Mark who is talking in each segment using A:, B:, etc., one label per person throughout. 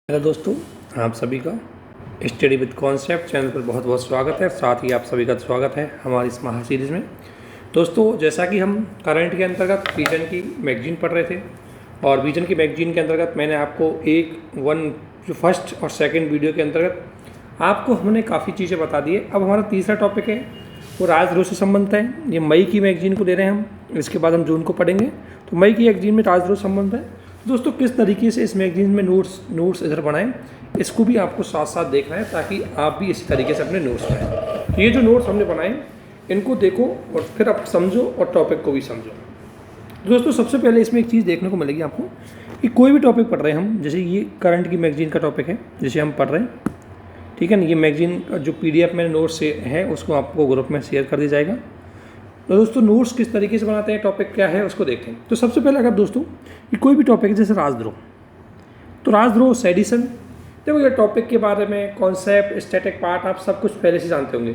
A: Hello दोस्तों, आप सभी का स्टडी विद कॉन्सेप्ट चैनल पर बहुत बहुत स्वागत है। साथ ही आप सभी का स्वागत है हमारी इस महा सीरीज़ में। दोस्तों, जैसा कि हम करंट के अंतर्गत विजन की मैगजीन पढ़ रहे थे और विजन की मैगजीन के अंतर्गत मैंने आपको जो फर्स्ट और सेकंड वीडियो के अंतर्गत आपको हमने काफ़ी चीज़ें बता दी है। अब हमारा तीसरा टॉपिक है वो राजद्रोह से संबंधित है। ये मई की मैगजीन को ले रहे हैं हम, इसके बाद हम जून को पढ़ेंगे। तो मई की मैगजीन में राजद्रोह संबंध है। दोस्तों, किस तरीके से इस मैगजीन में नोट्स इधर बनाएं, इसको भी आपको साथ साथ देखना है ताकि आप भी इसी तरीके से अपने नोट्स बनाएं। तो ये जो नोट्स हमने बनाए इनको देखो और फिर आप समझो और टॉपिक को भी समझो। दोस्तों, सबसे पहले इसमें एक चीज़ देखने को मिलेगी आपको कि कोई भी टॉपिक पढ़ रहे हैं हम, जैसे ये करंट की मैगजीन का टॉपिक है जिसे हम पढ़ रहे हैं, ठीक है ना। ये मैगजीन का जो PDF मेरे नोट्स से है उसको आपको ग्रुप में शेयर कर दिया जाएगा। तो दोस्तों, नोट्स किस तरीके से बनाते हैं, टॉपिक क्या है उसको देखते हैं। तो सबसे पहले अगर दोस्तों ये कोई भी टॉपिक है जैसे राजद्रोह, तो राजद्रोह सेडिशन, देखो ये टॉपिक के बारे में कॉन्सेप्ट स्टैटिक पार्ट आप सब कुछ पहले से जानते होंगे।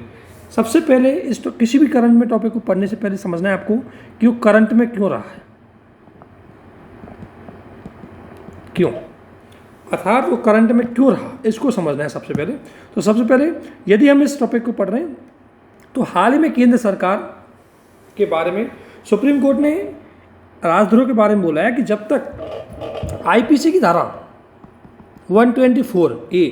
A: सबसे पहले किसी भी करंट में टॉपिक को पढ़ने से पहले समझना है आपको कि वो करंट में क्यों रहा है, क्यों, अर्थात वो करंट में क्यों रहा, इसको समझना है सबसे पहले। तो सबसे पहले यदि हम इस टॉपिक को पढ़ रहे हैं तो हाल ही में केंद्र सरकार के बारे में सुप्रीम कोर्ट ने राजद्रोह के बारे में बोला है कि जब तक IPC की धारा 124A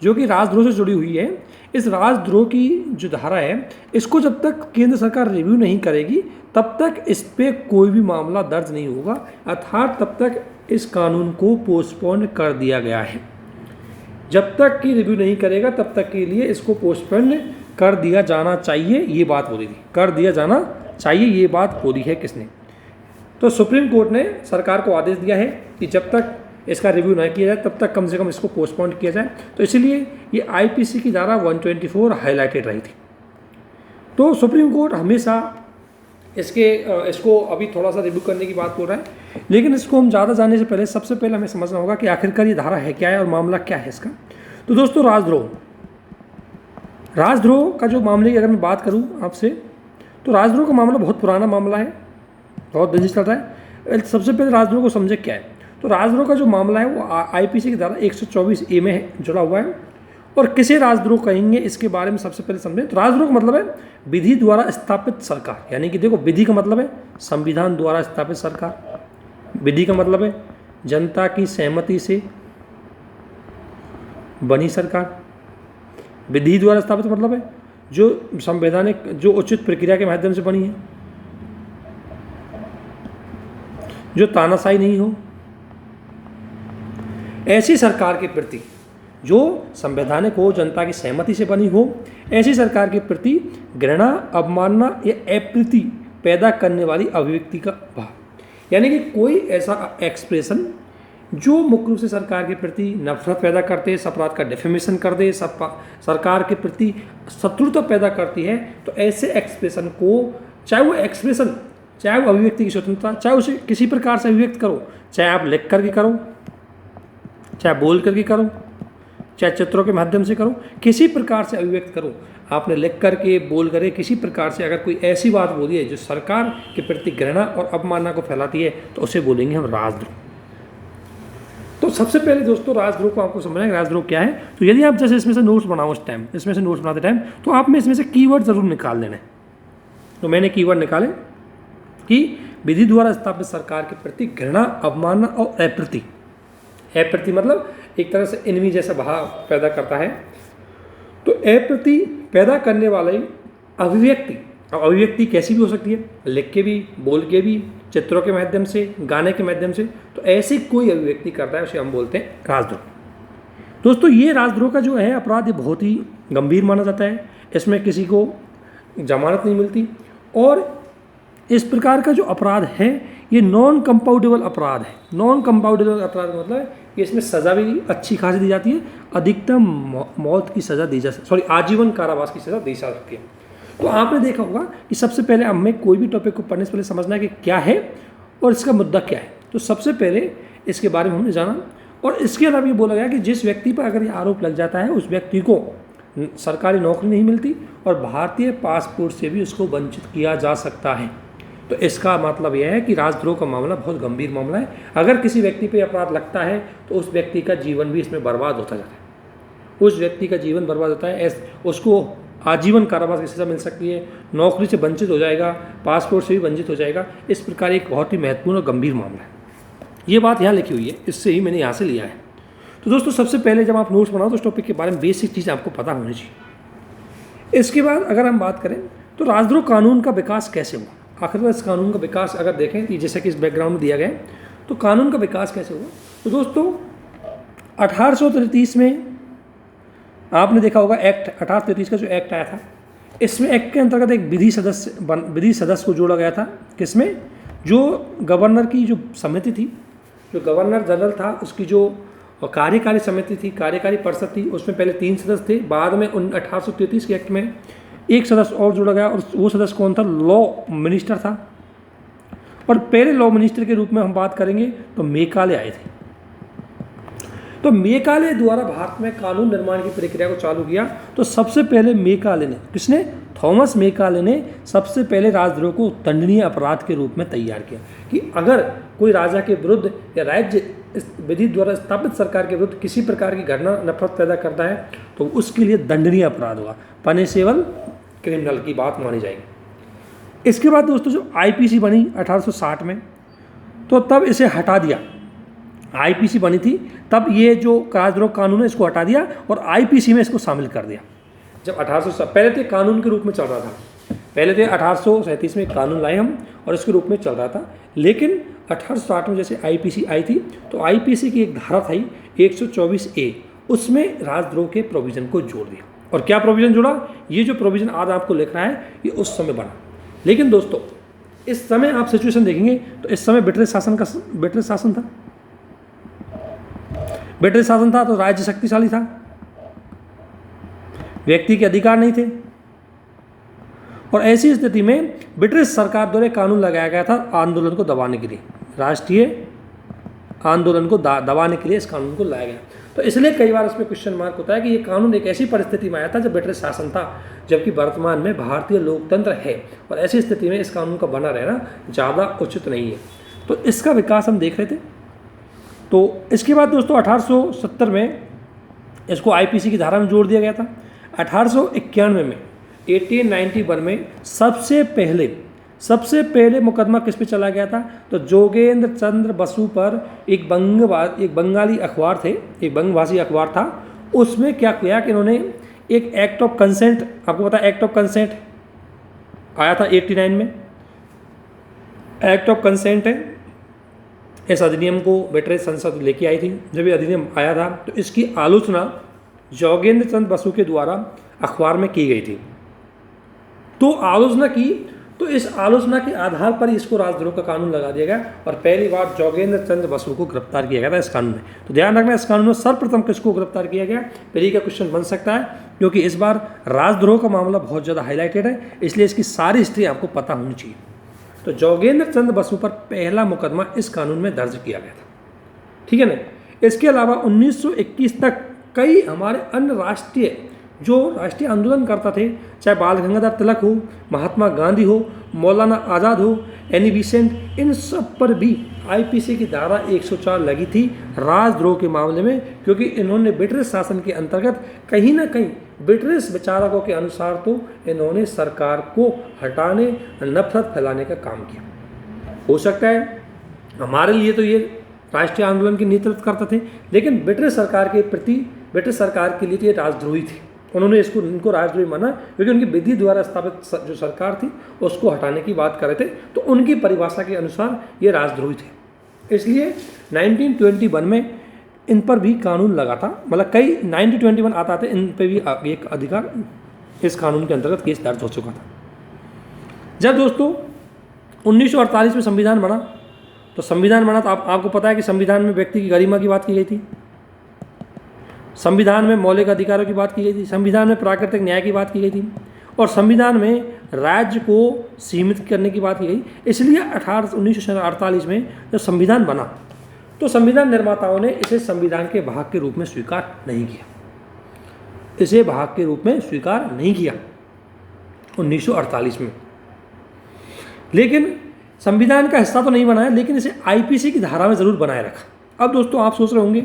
A: जो कि राजद्रोह से जुड़ी हुई है, इस राजद्रोह की जो धारा है इसको जब तक केंद्र सरकार रिव्यू नहीं करेगी तब तक इस पर कोई भी मामला दर्ज नहीं होगा। अर्थात तब तक इस कानून को पोस्टपोन कर दिया गया है। जब तक कि रिव्यू नहीं करेगा तब तक के लिए इसको पोस्टपोन कर दिया जाना चाहिए, ये बात बोली थी। कर दिया जाना चाहिए, ये बात बोली है किसने? तो सुप्रीम कोर्ट ने सरकार को आदेश दिया है कि जब तक इसका रिव्यू न किया जाए तब तक कम से कम इसको पोस्टपोन किया जाए। तो इसलिए ये IPC की धारा 124 हाईलाइटेड रही थी। तो सुप्रीम कोर्ट हमेशा इसको अभी थोड़ा सा रिव्यू करने की बात बोल रहा है, लेकिन इसको हम ज़्यादा जानने से पहले सबसे पहले हमें समझना होगा कि आखिरकार ये धारा है क्या है और मामला क्या है इसका। तो दोस्तों, राजद्रोह का जो मामले की अगर मैं बात करूं आपसे, तो राजद्रोह का मामला बहुत पुराना मामला है, बहुत दिन से चल रहा है। सबसे पहले राजद्रोह को समझे क्या है। तो राजद्रोह का जो मामला है वो IPC की धारा 124A में जुड़ा हुआ है। और किसे राजद्रोह कहेंगे इसके बारे में सबसे पहले समझें। तो राजद्रोह का मतलब है विधि द्वारा स्थापित सरकार, यानी कि देखो विधि का मतलब है संविधान द्वारा स्थापित सरकार, विधि का मतलब है जनता की सहमति से बनी सरकार। विधि द्वारा स्थापित मतलब है जो संवैधानिक, जो उचित प्रक्रिया के माध्यम से बनी है, जो तानाशाही नहीं हो, ऐसी सरकार के प्रति जो संवैधानिक हो, जनता की सहमति से बनी हो, ऐसी सरकार के प्रति घृणा, अवमानना या अप्रीति पैदा करने वाली अभिव्यक्ति का भाव, यानी कि कोई ऐसा एक्सप्रेशन जो मुख्य रूप से सरकार के प्रति नफरत पैदा करते, अपराध का डेफेमेशन कर दे, सरकार के प्रति शत्रुता पैदा करती है। तो ऐसे एक्सप्रेशन को, चाहे वो अभिव्यक्ति की स्वतंत्रता, चाहे उसे किसी प्रकार से अभिव्यक्त करो, चाहे आप लिख करके करो, चाहे बोल करके करो, चाहे चित्रों के माध्यम से करो, किसी प्रकार से अभिव्यक्त करो। आपने लिख करके, बोल करके, किसी प्रकार से अगर कोई ऐसी बात बोली है जो सरकार के प्रति घृणा और अवमानना को फैलाती है तो उसे बोलेंगे हम राजद्रोह। तो सबसे पहले दोस्तों राजद्रोह को आपको समझना है राजद्रोह क्या है। तो यदि आप जैसे इसमें से नोट्स बनाओ इसमें से नोट्स बनाते टाइम, तो आप में इसमें से कीवर्ड जरूर निकाल लेना है। तो मैंने कीवर्ड निकाले कि विधि द्वारा स्थापित सरकार के प्रति घृणा, अवमानना और अप्रीति मतलब एक तरह से एनिमी जैसा भाव पैदा करता है। तो अप्रीति पैदा करने वाली अभिव्यक्ति कैसी भी हो सकती है, लिख के भी, बोल के भी, चित्रों के माध्यम से, गाने के माध्यम से। तो ऐसी कोई अभिव्यक्ति करता है उसे हम बोलते हैं राजद्रोह। दोस्तों, ये राजद्रोह का जो है अपराध, ये बहुत ही गंभीर माना जाता है। इसमें किसी को जमानत नहीं मिलती और इस प्रकार का जो अपराध है ये नॉन कंपाउंडेबल अपराध है। नॉन कंपाउंडेबल अपराध का मतलब है कि इसमें सज़ा भी अच्छी खासी दी जाती है। अधिकतम मौत की सज़ा दी जा सकती, आजीवन कारावास की सज़ा दी जा सकती है। तो आपने देखा होगा कि सबसे पहले हमें कोई भी टॉपिक को पढ़ने से पहले समझना है कि क्या है और इसका मुद्दा क्या है। तो सबसे पहले इसके बारे में हमने जाना और इसके अलावा ये बोला गया कि जिस व्यक्ति पर अगर ये आरोप लग जाता है उस व्यक्ति को सरकारी नौकरी नहीं मिलती और भारतीय पासपोर्ट से भी उसको वंचित किया जा सकता है। तो इसका मतलब यह है कि राजद्रोह का मामला बहुत गंभीर मामला है। अगर किसी व्यक्ति पे अपराध लगता है तो उस व्यक्ति का जीवन भी इसमें बर्बाद होता जाता है। उस व्यक्ति का जीवन बर्बाद होता है, उसको आजीवन कारावास की सजा मिल सकती है, नौकरी से वंचित हो जाएगा, पासपोर्ट से भी वंचित हो जाएगा। इस प्रकार एक बहुत ही महत्वपूर्ण और गंभीर मामला है। ये बात यहाँ लिखी हुई है, इससे ही मैंने यहाँ से लिया है। तो दोस्तों सबसे पहले जब आप नोट्स बनाओ तो उस टॉपिक के बारे में बेसिक चीज़ आपको पता होनी चाहिए। इसके बाद अगर हम बात करें तो राजद्रोह कानून का विकास कैसे हुआ, आखिरकार इस कानून का विकास अगर देखें कि जैसे कि इस बैकग्राउंड में दिया गया है, तो कानून का विकास कैसे हुआ। तो दोस्तों 1833 में आपने देखा होगा एक्ट 1833 का जो एक्ट आया था, इसमें एक्ट के अंतर्गत एक विधि सदस्य को जोड़ा गया था। किसमें? जो गवर्नर की जो समिति थी, जो गवर्नर जनरल था, उसकी जो कार्यकारी समिति थी, कार्यकारी परिषद थी, उसमें पहले 3 सदस्य थे। बाद में 1833 के एक्ट में एक सदस्य और जोड़ा गया, और वो सदस्य कौन था? लॉ मिनिस्टर था। और पहले लॉ मिनिस्टर के रूप में हम बात करेंगे तो मेकाले आए थे। तो मेकाले द्वारा भारत में कानून निर्माण की प्रक्रिया को चालू किया। तो सबसे पहले मेकाले ने, किसने? थॉमस मेकाले ने सबसे पहले राजद्रोह को दंडनीय अपराध के रूप में तैयार किया कि अगर कोई राजा के विरुद्ध या राज्य इस विधि द्वारा स्थापित सरकार के विरुद्ध किसी प्रकार की घटना नफरत पैदा करता है तो उसके लिए दंडनीय अपराध होगा, पनिशेबल क्रिमिनल की बात मानी जाएगी। इसके बाद दोस्तों जो आईपीसी बनी 1860 में, तो तब इसे हटा दिया। आईपीसी बनी थी तब ये जो राजद्रोह कानून है इसको हटा दिया और आईपीसी में इसको शामिल कर दिया। जब 1800 पहले तो कानून के रूप में चल रहा था, पहले तो 1837 में कानून लाए हम और इसके रूप में चल रहा था, लेकिन 1860 में जैसे आईपीसी आई थी तो आईपीसी की एक धारा थी 124A, उसमें राजद्रोह के प्रोविज़न को जोड़ दिया। और क्या प्रोविज़न जोड़ा? ये जो प्रोविज़न आज आपको लिख रहा है ये उस समय बना। लेकिन दोस्तों इस समय आप सिचुएशन देखेंगे तो इस समय ब्रिटिश शासन था, ब्रिटिश शासन था, तो राज्य शक्तिशाली था, व्यक्ति के अधिकार नहीं थे। और ऐसी स्थिति में ब्रिटिश सरकार द्वारा कानून लगाया गया था आंदोलन को दबाने के लिए, राष्ट्रीय आंदोलन को दबाने के लिए इस कानून को लाया गया। तो इसलिए कई बार इसमें क्वेश्चन मार्क होता है कि ये कानून एक ऐसी परिस्थिति में आया था जब ब्रिटिश शासन था, जबकि वर्तमान में भारतीय लोकतंत्र है, और ऐसी स्थिति में इस कानून का बना रहना ज़्यादा उचित नहीं है। तो इसका विकास हम देख रहे थे। तो इसके बाद दोस्तों 1870 में इसको आईपीसी की धारा में जोड़ दिया गया था। 1891 में 1891 में सबसे पहले मुकदमा किस पे चला गया था? तो जोगेंद्र चंद्र बसु पर एक बंगाली अखबार थे, एक बंगभाषी अखबार था। उसमें क्या किया कि इन्होंने एक एक्ट ऑफ कंसेंट, आपको पता है एक्ट ऑफ कंसेंट आया था 89 में, एक्ट ऑफ कंसेंट है। इस अधिनियम को ब्रिटिश संसद लेके आई थी। जब ये अधिनियम आया था तो इसकी आलोचना जोगेंद्र चंद्र बसु के द्वारा अखबार में की गई थी। तो आलोचना की, तो इस आलोचना के आधार पर इसको राजद्रोह का कानून लगा दिया गया और पहली बार जोगेंद्र चंद्र बसु को गिरफ्तार किया गया था इस कानून में। तो ध्यान रखना, इस कानून में सर्वप्रथम किसको गिरफ्तार किया गया, पहले का क्वेश्चन बन सकता है, क्योंकि इस बार राजद्रोह का मामला बहुत ज़्यादा हाईलाइटेड है, इसलिए इसकी सारी हिस्ट्री आपको पता होनी चाहिए। तो जोगेंद्र चंद्र बसु पर पहला मुकदमा इस कानून में दर्ज किया गया था, ठीक है ना। इसके अलावा 1921 तक कई हमारे अन्य राष्ट्रीय आंदोलन करता थे, चाहे बाल गंगाधर तिलक हो, महात्मा गांधी हो, मौलाना आज़ाद हो, एनी बेसेंट, इन सब पर भी आईपीसी की धारा 104 लगी थी राजद्रोह के मामले में, क्योंकि इन्होंने ब्रिटिश शासन के अंतर्गत कहीं ना कहीं ब्रिटिश विचारकों के अनुसार तो इन्होंने सरकार को हटाने, नफरत फैलाने का काम किया। हो सकता है हमारे लिए तो ये राष्ट्रीय आंदोलन की नेतृत्व करते थे, लेकिन ब्रिटिश सरकार के प्रति, ब्रिटिश सरकार के लिए तो ये राजद्रोही थे। उन्होंने इनको राजद्रोही माना क्योंकि उनकी विधि द्वारा स्थापित जो सरकार थी उसको हटाने की बात कर रहे थे, तो उनकी परिभाषा के अनुसार ये राजद्रोही थे। इसलिए 1921 में इन पर भी कानून लगा था, मतलब कई 1921 आता था, इन पर भी एक अधिकार इस कानून के अंतर्गत केस दर्ज हो चुका था। जब दोस्तों 1948 में संविधान बना, तो संविधान बना तो आपको पता है कि संविधान में व्यक्ति की गरिमा की बात की गई थी, संविधान में मौलिक अधिकारों की बात की गई थी, संविधान में प्राकृतिक न्याय की बात की गई थी, और संविधान में राज्य को सीमित करने की बात की गई। इसलिए 1948 में जब संविधान बना तो संविधान निर्माताओं ने इसे संविधान के भाग के रूप में स्वीकार नहीं किया, इसे भाग के रूप में स्वीकार नहीं किया 1948 में। लेकिन संविधान का हिस्सा तो नहीं बनाया, लेकिन इसे आईपीसी की धारा में ज़रूर बनाए रखा। अब दोस्तों आप सोच रहे होंगे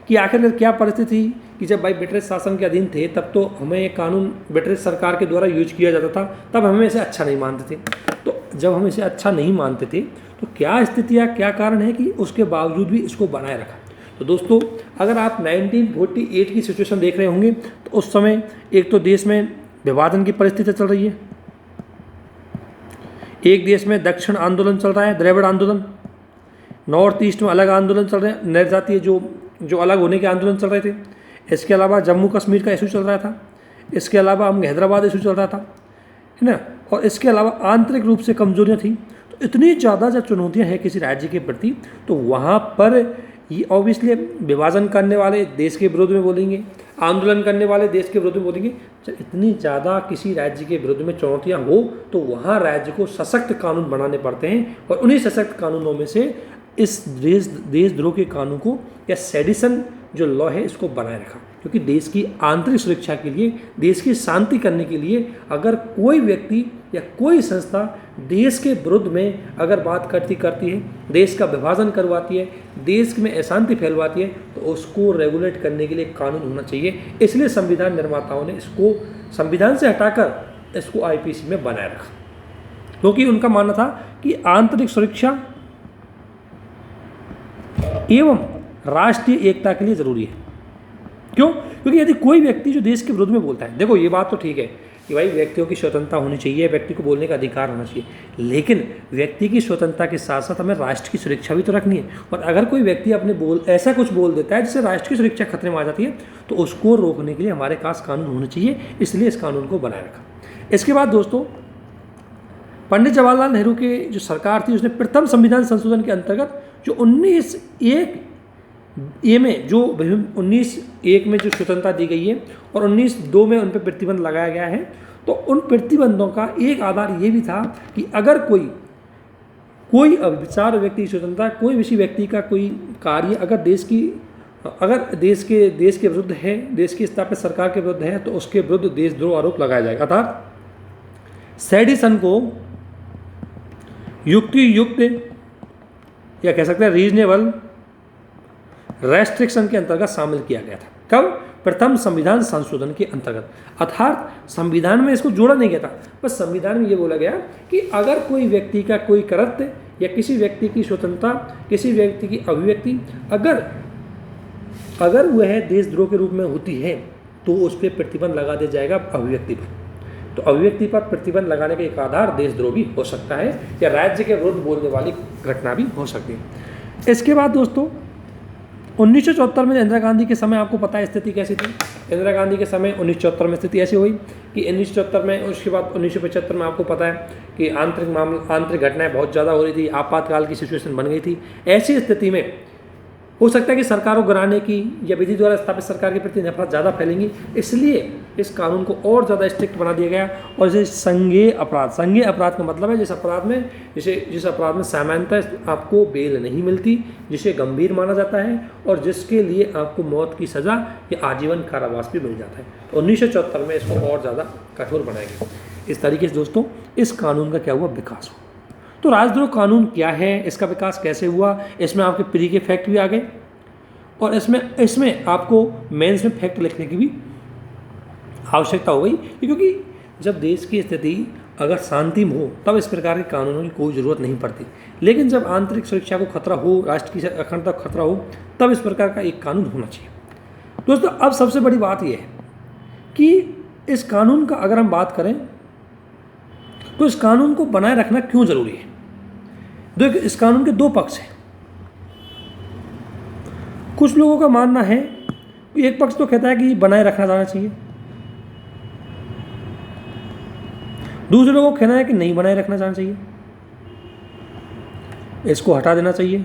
A: कि आखिर क्या परिस्थिति थी कि जब भाई ब्रिटिश शासन के अधीन थे तब तो हमें ये कानून ब्रिटिश सरकार के द्वारा यूज किया जाता था, तब हमें इसे अच्छा नहीं मानते थे। तो जब हम इसे अच्छा नहीं मानते थे तो क्या स्थितियाँ, क्या कारण है कि उसके बावजूद भी इसको बनाए रखा। तो दोस्तों अगर आप 1948 की सिचुएशन देख रहे होंगे तो उस समय एक तो देश में विभाजन की परिस्थिति चल रही है, एक देश में दक्षिण आंदोलन चल रहा है, द्रविड़ आंदोलन, नॉर्थ ईस्ट में अलग आंदोलन चल रहे हैं, निर्जातीय जो अलग होने के आंदोलन चल रहे थे। इसके अलावा जम्मू कश्मीर का इशू चल रहा था, इसके अलावा हम हैदराबाद इशू चल रहा था, है ना, और इसके अलावा आंतरिक रूप से कमजोरियाँ थी। तो इतनी ज़्यादा जब चुनौतियाँ हैं किसी राज्य के प्रति, तो वहाँ पर ये ऑब्वियसली विभाजन करने वाले देश के विरोध में बोलेंगे, आंदोलन करने वाले देश के विरोध में बोलेंगे। जब इतनी ज़्यादा किसी राज्य के विरोध में चुनौतियाँ हो तो वहाँ राज्य को सशक्त कानून बनाने पड़ते हैं, और उन्हीं सशक्त कानूनों में से इस देशद्रोह के कानून को या सेडिशन जो लॉ है इसको बनाए रखा, क्योंकि देश की आंतरिक सुरक्षा के लिए, देश की शांति करने के लिए अगर कोई व्यक्ति या कोई संस्था देश के विरुद्ध में अगर बात करती है, देश का विभाजन करवाती है, देश में अशांति फैलवाती है, तो उसको रेगुलेट करने के लिए कानून होना चाहिए। इसलिए संविधान निर्माताओं ने इसको संविधान से हटाकर इसको आईपीसी में बनाए रखा, क्योंकि उनका मानना था कि आंतरिक सुरक्षा एवं राष्ट्रीय एकता के लिए जरूरी है। क्यों? क्योंकि यदि कोई व्यक्ति जो देश के विरोध में बोलता है, देखो ये बात तो ठीक है कि भाई व्यक्तियों की स्वतंत्रता होनी चाहिए, व्यक्ति को बोलने का अधिकार होना चाहिए, लेकिन व्यक्ति की स्वतंत्रता के साथ साथ हमें राष्ट्र की सुरक्षा भी तो रखनी है। और अगर कोई व्यक्ति ऐसा कुछ बोल देता है जिससे राष्ट्र की सुरक्षा खतरे में आ जाती है, तो उसको रोकने के लिए हमारे पास कानून होने चाहिए, इसलिए इस कानून को बनाए रखा। इसके बाद दोस्तों पंडित जवाहरलाल नेहरू की जो सरकार थी उसने प्रथम संविधान संशोधन के अंतर्गत जो 19(1) में जो 19(1) में जो स्वतंत्रता दी गई है और 19(2) में उन पर प्रतिबंध लगाया गया है, तो उन प्रतिबंधों का एक आधार ये भी था कि अगर कोई विचार व्यक्ति की स्वतंत्रता, कोई किसी व्यक्ति का कोई कार्य अगर देश के विरुद्ध है, देश की स्थापित सरकार के विरुद्ध है, तो उसके विरुद्ध देशद्रोह आरोप लगाया जाएगा। अर्थात सेडिशन को युक्त या कह सकते हैं रीजनेबल रेस्ट्रिक्शन के अंतर्गत शामिल किया गया था। कब? प्रथम संविधान संशोधन के अंतर्गत। अर्थात संविधान में इसको जोड़ा नहीं गया था, बस संविधान में ये बोला गया कि अगर कोई व्यक्ति का कोई कृत्य या किसी व्यक्ति की स्वतंत्रता, किसी व्यक्ति की अभिव्यक्ति अगर वह देशद्रोह के रूप में होती है तो उस पर प्रतिबंध लगा दिया जाएगा अभिव्यक्ति पर। तो अभिव्यक्ति पर प्रतिबंध लगाने का एक आधार देशद्रोह भी हो सकता है या राज्य के विरुद्ध बोलने वाली घटना भी हो सकती है। इसके बाद दोस्तों 1974 में इंदिरा गांधी के समय आपको पता है स्थिति कैसी थी। इंदिरा गांधी के समय 1974 में स्थिति ऐसी हुई कि 1974 में, उसके बाद 1975 में आपको पता है कि आंतरिक घटनाएं बहुत ज़्यादा हो रही थी, आपातकाल की सिचुएशन बन गई थी। ऐसी स्थिति में हो सकता है कि सरकारों गिराने की या विधि द्वारा स्थापित सरकार के प्रति नफरत ज़्यादा फैलेंगी, इसलिए इस कानून को और ज़्यादा स्ट्रिक्ट बना दिया गया। और इसे संज्ञेय अपराध का मतलब है जिस अपराध में सामान्यतः आपको बेल नहीं मिलती, जिसे गंभीर माना जाता है और जिसके लिए आपको मौत की सज़ा या आजीवन कारावास भी मिल जाता है। तो 1974 में इसको और ज़्यादा कठोर बनाया गया। इस तरीके से दोस्तों इस कानून का क्या हुआ, विकास हुआ। तो राजद्रोह कानून क्या है, इसका विकास कैसे हुआ, इसमें आपके प्री के फैक्ट भी आ गए और इसमें आपको मेंस में फैक्ट लिखने की भी आवश्यकता हो गई, क्योंकि जब देश की स्थिति अगर शांति में हो तब इस प्रकार के कानूनों की कोई ज़रूरत नहीं पड़ती, लेकिन जब आंतरिक सुरक्षा को खतरा हो, राष्ट्र की अखंडता को खतरा हो, तब इस प्रकार का एक कानून होना चाहिए। दोस्तों अब सबसे बड़ी बात यह है कि इस कानून का अगर हम बात करें तो इस कानून को बनाए रखना क्यों ज़रूरी है। देखिए इस कानून के दो पक्ष हैं। कुछ लोगों का मानना है कि एक पक्ष तो कहता है कि बनाए रखना जाना चाहिए, दूसरे लोगों को कहना है कि नहीं बनाए रखना जाना चाहिए, इसको हटा देना चाहिए।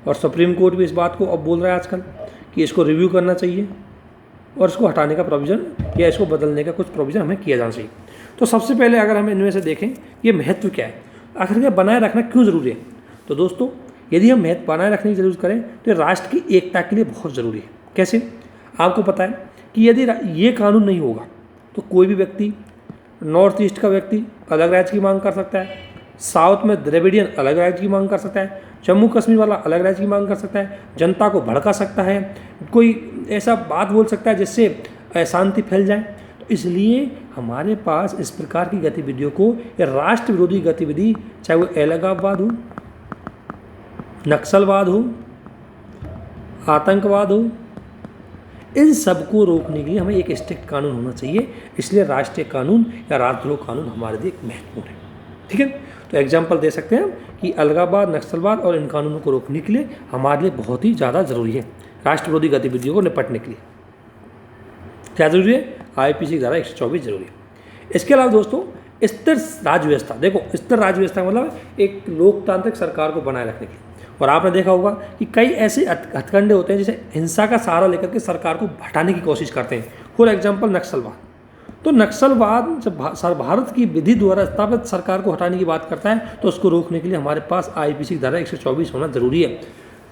A: और सुप्रीम कोर्ट भी इस बात को अब बोल रहा है आजकल कि इसको रिव्यू करना चाहिए और इसको हटाने का प्रोविज़न या इसको बदलने का कुछ प्रोविज़न हमें किया जाना चाहिए। तो सबसे पहले अगर हम इनमें से देखें ये महत्व क्या है, आखिर ये बनाए रखना क्यों ज़रूरी है। तो दोस्तों यदि हम महत्व बनाए रखने की जरूरत करें तो ये राष्ट्र की एकता के लिए बहुत ज़रूरी है। कैसे? आपको पता है कि यदि ये कानून नहीं होगा तो कोई भी व्यक्ति, नॉर्थ ईस्ट का व्यक्ति अलग राज्य की मांग कर सकता है, साउथ में द्रविडियन अलग राज्य की मांग कर सकता है, जम्मू कश्मीर वाला अलग राज्य की मांग कर सकता है, जनता को भड़का सकता है, कोई ऐसा बात बोल सकता है जिससे अशांति फैल जाए। तो इसलिए हमारे पास इस प्रकार की गतिविधियों को, या राष्ट्र विरोधी गतिविधि, चाहे वो अलगाववाद हो, नक्सलवाद हो, आतंकवाद हो, इन सबको रोकने के लिए हमें एक स्ट्रिक्ट कानून होना चाहिए। इसलिए राष्ट्रीय कानून या राष्ट्रद्रोह कानून हमारे लिए एक महत्वपूर्ण है। ठीक है, तो एग्जाम्पल दे सकते हैं कि अलगाववाद, नक्सलवाद और इन कानूनों को रोकने के लिए हमारे लिए बहुत ही ज़्यादा ज़रूरी है राष्ट्र विरोधी गतिविधियों को निपटने के लिए। क्या जरूरी है? IPC की धारा 124 जरूरी है। इसके अलावा दोस्तों स्थिर राज्य व्यवस्था, देखो स्थिर राज्य व्यवस्था मतलब एक लोकतांत्रिक सरकार को बनाए रखने के लिए। और आपने देखा होगा कि कई ऐसे हथकंडे होते हैं जिसे हिंसा का सहारा लेकर के सरकार को हटाने की कोशिश करते हैं। फॉर एग्जाम्पल नक्सलवाद। तो नक्सलवाद जब भारत की विधि द्वारा स्थापित सरकार को हटाने की बात करता है तो उसको रोकने के लिए हमारे पास IPC की धारा 124 होना जरूरी है।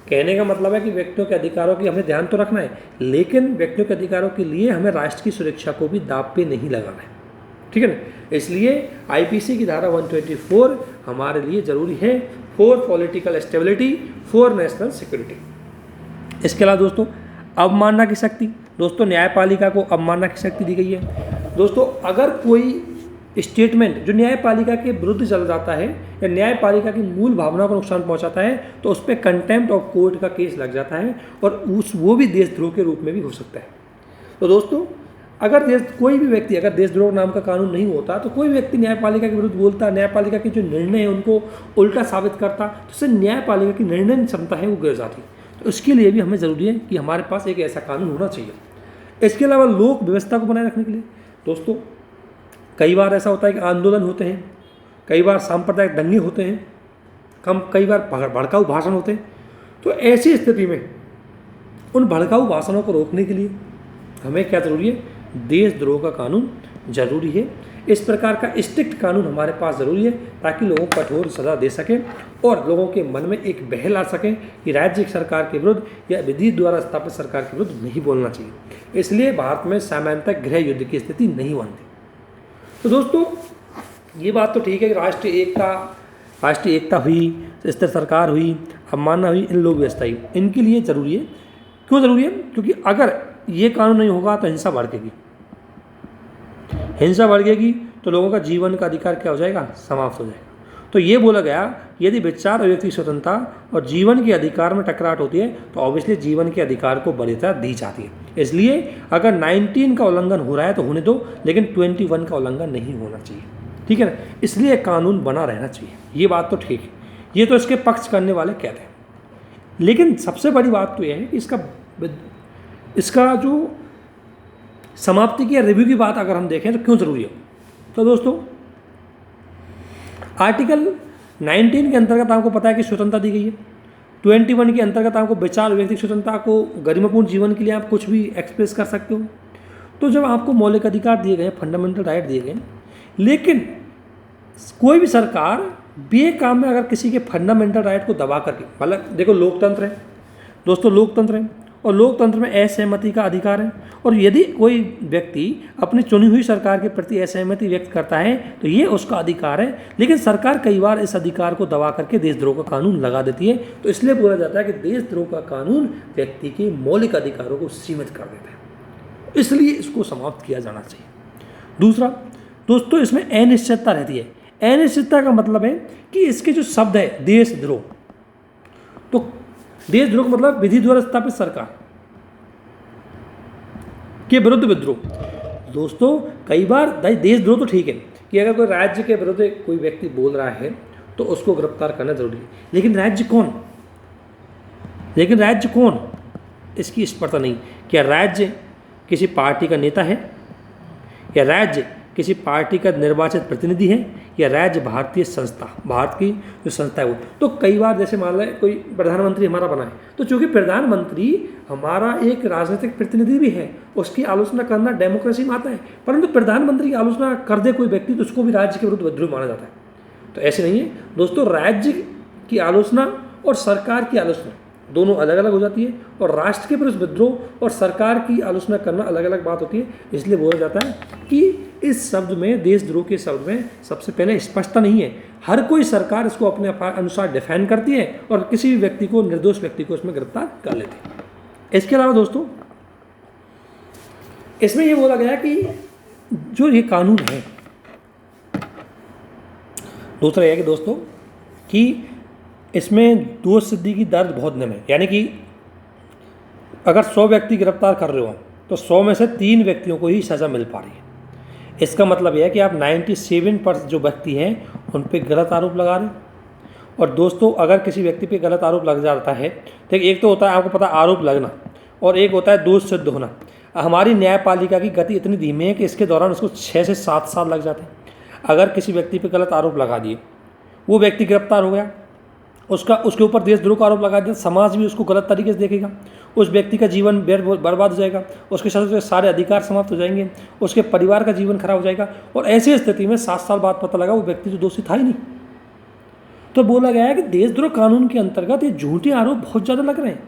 A: कहने का मतलब है कि व्यक्तियों के अधिकारों की हमें ध्यान तो रखना है, लेकिन व्यक्तियों के अधिकारों के लिए हमें राष्ट्र की सुरक्षा को भी दांव पे नहीं लगाना है। ठीक है ना? इसलिए IPC की धारा 124 हमारे लिए जरूरी है for political stability, for national security. इसके अलावा दोस्तों अवमानना की शक्ति, दोस्तों न्यायपालिका को अवमानना की शक्ति दी गई है। दोस्तों अगर कोई स्टेटमेंट जो न्यायपालिका के विरुद्ध चल जाता है या न्यायपालिका की मूल भावना को नुकसान पहुंचाता है तो उस पर कंटेम्प्ट ऑफ कोर्ट का केस लग जाता है और वो भी देशद्रोह के रूप में भी हो सकता है। तो दोस्तों अगर कोई भी व्यक्ति, अगर देशद्रोह नाम का कानून नहीं होता तो कोई व्यक्ति न्यायपालिका के विरुद्ध बोलता, न्यायपालिका के जो निर्णय है उनको उल्टा साबित करता, तो उससे न्यायपालिका की निर्णय क्षमता है वो गिर जाती। तो उसके लिए भी हमें ज़रूरी है कि हमारे पास एक ऐसा कानून होना चाहिए। इसके अलावा लोक व्यवस्था को बनाए रखने के लिए दोस्तों कई बार ऐसा होता है कि आंदोलन होते हैं, कई बार सांप्रदायिक दंगे होते हैं, कई बार भड़काऊ भाषण होते हैं। तो ऐसी स्थिति में उन भड़काऊ भाषणों को रोकने के लिए हमें क्या जरूरी है? देशद्रोह का कानून जरूरी है। इस प्रकार का स्ट्रिक्ट कानून हमारे पास ज़रूरी है ताकि लोगों को कठोर सजा दे सकें और लोगों के मन में एक बहल आ सके कि राज्य सरकार के विरुद्ध या विधि द्वारा स्थापित सरकार के विरुद्ध नहीं बोलना चाहिए। इसलिए भारत में सामान्यतः गृह युद्ध की स्थिति नहीं बनती। तो दोस्तों ये बात तो ठीक है कि राष्ट्रीय एकता हुई, स्थिर सरकार हुई, अवमानना हुई, इन लोक व्यवस्था हुई, इनके लिए ज़रूरी है। क्यों ज़रूरी है? क्योंकि अगर ये कानून नहीं होगा तो हिंसा भड़केगी, हिंसा बढ़ेगी तो लोगों का जीवन का अधिकार क्या हो जाएगा? समाप्त हो जाएगा। तो ये बोला गया यदि विचार अभिव्यक्ति स्वतंत्रता और जीवन के अधिकार में टकराट होती है तो ऑब्वियसली जीवन के अधिकार को वरीयता दी जाती है। इसलिए अगर 19 का उल्लंघन हो रहा है तो होने दो, लेकिन 21 का उल्लंघन नहीं होना चाहिए। ठीक है ना? इसलिए कानून बना रहना चाहिए। ये बात तो ठीक है, ये तो इसके पक्ष करने वाले कहते हैं। लेकिन सबसे बड़ी बात तो यह है कि इसका जो समाप्ति की या रिव्यू की बात अगर हम देखें तो क्यों जरूरी है? तो दोस्तों आर्टिकल 19 के अंतर्गत आपको पता है कि स्वतंत्रता दी गई है। 21 के अंतर्गत आपको विचार व्यक्ति स्वतंत्रता को, गरिमापूर्ण जीवन के लिए आप कुछ भी एक्सप्रेस कर सकते हो। तो जब आपको मौलिक अधिकार दिए गए, फंडामेंटल राइट दिए गए, लेकिन कोई भी सरकार बेकाम में अगर किसी के फंडामेंटल राइट को दबा करके, मतलब देखो लोकतंत्र है दोस्तों, लोकतंत्र है और लोकतंत्र में असहमति का अधिकार है, और यदि कोई व्यक्ति अपनी चुनी हुई सरकार के प्रति असहमति व्यक्त करता है तो ये उसका अधिकार है। लेकिन सरकार कई बार इस अधिकार को दबा करके देशद्रोह का कानून लगा देती है। तो इसलिए बोला जाता है कि देशद्रोह का कानून व्यक्ति के मौलिक अधिकारों को सीमित कर देता है, इसलिए इसको समाप्त किया जाना चाहिए। दूसरा दोस्तों इसमें अनिश्चितता रहती है। अनिश्चितता का मतलब है कि इसके जो शब्द है देशद्रोह, तो देशद्रोह का मतलब विधि द्वारा स्थापित सरकार के विरुद्ध विद्रोह। दोस्तों कई बार देशद्रोह तो ठीक है कि अगर कोई राज्य के विरुद्ध कोई व्यक्ति बोल रहा है तो उसको गिरफ्तार करना जरूरी है, लेकिन राज्य कौन? इसकी स्पष्टता नहीं। क्या राज्य किसी पार्टी का नेता है, या राज्य किसी पार्टी का निर्वाचित प्रतिनिधि है, या राज्य भारतीय संस्था, भारत की जो संस्था है वो। तो कई बार जैसे मान लें कोई प्रधानमंत्री हमारा बना है, तो चूंकि प्रधानमंत्री हमारा एक राजनीतिक प्रतिनिधि भी है, उसकी आलोचना करना डेमोक्रेसी में आता है, परंतु प्रधानमंत्री की आलोचना कर दे कोई व्यक्ति तो उसको भी राज्य के विरुद्ध विद्रोह माना जाता है। तो ऐसे नहीं है दोस्तों, राज्य की आलोचना और सरकार की आलोचना दोनों अलग अलग हो जाती है, और राष्ट्र के विरुद्ध विद्रोह और सरकार की आलोचना करना अलग अलग बात होती है। इसलिए बोला जाता है कि इस शब्द में, देशद्रोह के शब्द में सबसे पहले स्पष्टता नहीं है। हर कोई सरकार इसको अपने अनुसार डिफाइन करती है और किसी भी व्यक्ति को, निर्दोष व्यक्ति को इसमें गिरफ्तार कर लेती है। इसके अलावा दोस्तों इसमें यह बोला गया कि जो ये कानून है, दूसरा यह कि दोस्तों कि इसमें दोष सिद्धि की दर बहुत निम्न है। यानी कि अगर 100 व्यक्ति गिरफ्तार कर रहे हो तो 100 में से 3 व्यक्तियों को ही सज़ा मिल पा रही है। इसका मतलब यह है कि आप 97% जो व्यक्ति हैं उन पे गलत आरोप लगा रहे हैं। और दोस्तों अगर किसी व्यक्ति पे गलत आरोप लग जाता है तो एक तो होता है आपको पता आरोप लगना, और एक होता है दोष सिद्ध होना। हमारी न्यायपालिका की गति इतनी धीमी है कि इसके दौरान उसको 6 से 7 साल लग जाते हैं। अगर किसी व्यक्ति पे गलत आरोप लगा दिए, वो व्यक्ति गिरफ्तार हो गया, उसके ऊपर देशद्रोह का आरोप लगा दिया, समाज भी उसको गलत तरीके से देखेगा, उस व्यक्ति का जीवन बर्बाद हो जाएगा, उसके सारे अधिकार समाप्त हो जाएंगे, उसके परिवार का जीवन खराब हो जाएगा। और ऐसी स्थिति में 7 साल बाद पता लगा वो व्यक्ति तो दोषी था ही नहीं। तो बोला गया है कि देशद्रोह कानून के अंतर्गत ये झूठे आरोप बहुत ज़्यादा लग रहे हैं,